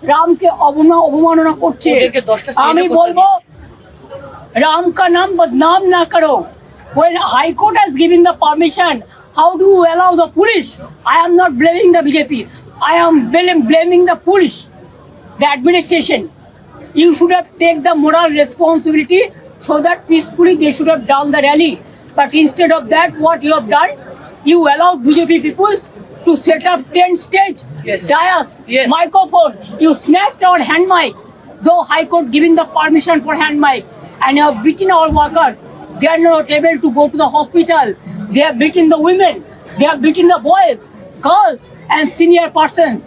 রামকে অবমাননা করছে। আমি বলবো রাম का नाम बदनाम ना करो। When High Court has given the permission, how do you allow the police? I am not blaming the BJP. I am blaming the police, the administration. You should have taken the moral responsibility so that peacefully they should have done the rally. But instead of that, what you have done, you allowed BJP people to set up tent stage, dais, microphone. You snatched our hand mic, though High Court giving the permission for hand mic, and you have beaten our workers. They are not able to go to the hospital. They have beaten the women. They have beaten the boys, girls, and senior persons.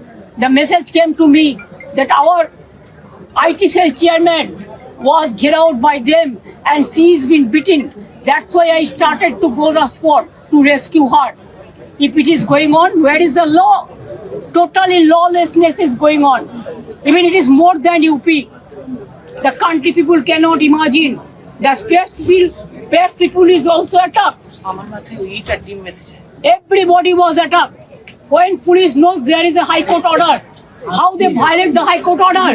The message came to me that our IT cell chairman was get out by them and she's been beaten. That's why I started to go to the spot to rescue her. If it is going on, where is the law? Totally lawlessness is going on. Even it is more than UP. The country people cannot imagine. The space people is also attacked. Everybody was attacked. When police knows there is a High Court order, how they violate the High Court order?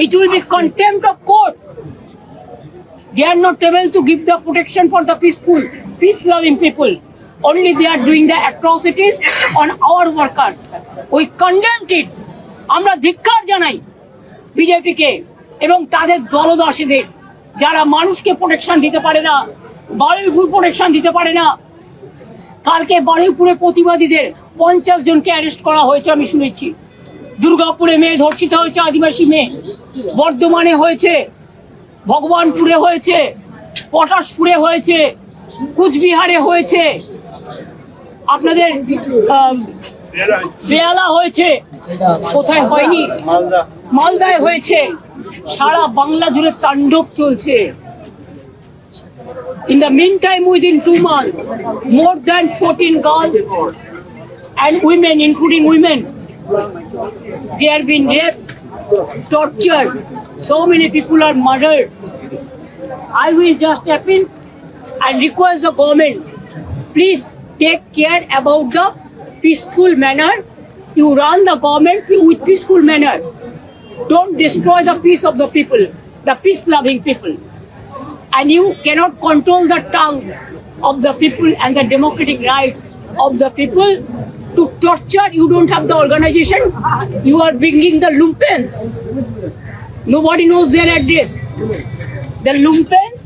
It will be contempt of court. They are not able to give the protection for the peaceful, peace-loving people. Only they are doing the atrocities on our workers. We condemned it. আমরা ধিক্কার জানাই বিজেপিকে এবং তাদের দলদাসীদের যারা মানুষকে protection দিতে পারে না, বারুইপুর প্রোটেকশন দিতে পারে না। কালকে বারুইপুরে প্রতিবাদীদের 50 জনকে অ্যারেস্ট করা হয়েছে আমি শুনেছি। দুর্গাপুরে মেয়ে ধর্ষিত হয়েছে, আদিবাসী মেয়ে। বর্ধমানে হয়েছে, ভগবানপুরে হয়েছে, পটাশপুরে হয়েছে, কুচবিহারে হয়েছে, আপনাদের বেহালা হয়েছে, কোথায় হয়নি, মালদায় হয়েছে। সারা বাংলা জুড়ে তাণ্ডব চলছে। In the meantime, within 2 months, more than 14 girls and women, including women, they have been raped, tortured. So many people are murdered. I will just appeal and request the government, please take care about the peaceful manner. You run the government with peaceful manner. Don't destroy the peace of the people, the peace-loving people. And you cannot control the tongue of the people and the democratic rights of the people to torture. You don't have the organization. You are bringing the lumpens. Nobody knows their address. The lumpens,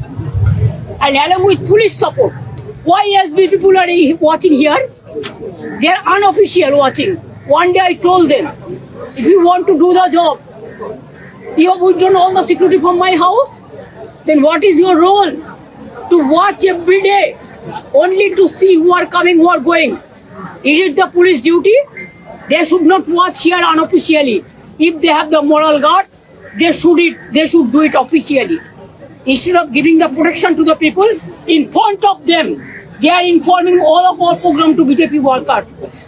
and along with police support. Why SB people are watching here? They are unofficial watching. One day I told them, if you want to do the job, you have withdrawn all the security from my house, then what is your role? To watch every day, only to see who are coming, who are going. Is it the police duty? They should not watch here unofficially. If they have the moral guards, they should do it officially. Instead of giving the protection to the people, in front of them, they are informing all of our program to BJP workers.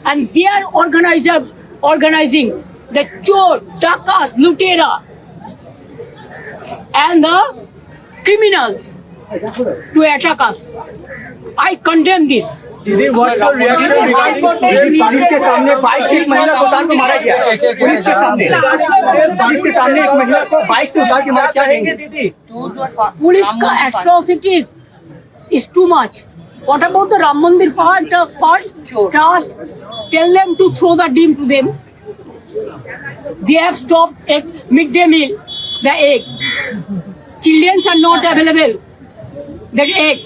And they are organizing the chor, dakat, lutera, and the criminals to attack us. I condemn this. दीदी, what's your reaction regarding police के सामने 22 की एक महिला को उतार के मारा गया? पुलिस के सामने एक महिला को बाइक से उतार के मारा, क्या कहेंगे दीदी? Police का atrocities is too much. What about the Ram Mandir part? Trust. Tell them to throw the dim to them. They have stopped midday meal, the egg. Children are not available. That egg,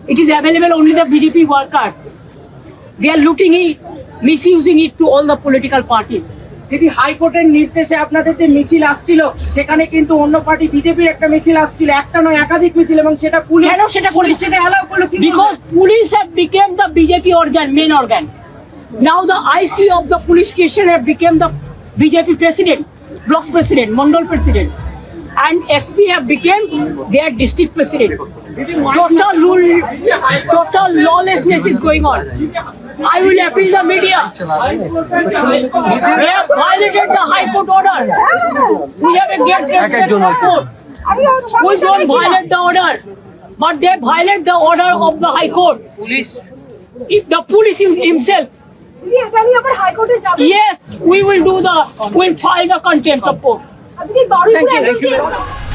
it is available only the BJP workers. They are looting it, misusing it to all the political parties. দিদি, হাইকোর্টের নির্দেশে আপনাদের যে মিছিল আসছিল সেখানে কিন্তু অন্য পার্টি বিজেপির একটা মিছিল আসছিল, একটা নয় একাধিক মিছিল, এবং সেটা পুলিশ কেন সেটা সেটা অ্যালাউ করলো? Because police have become the BJP organ, main organ. Now the IC of the police station have become the BJP president, block president, mandal president, and SP have become their district president. Total lawlessness is going on. I will appeal the media. They have violated the High Court order. We have a guest court. We don't violate the order, but they violate the order of the High Court. If the police himself দিদি এটা নিয়ে আবার হাইকোর্টে যাবেন? Yes, we'll file the contempt of court. আপনি কি বারুইপুরে Thank you. একজন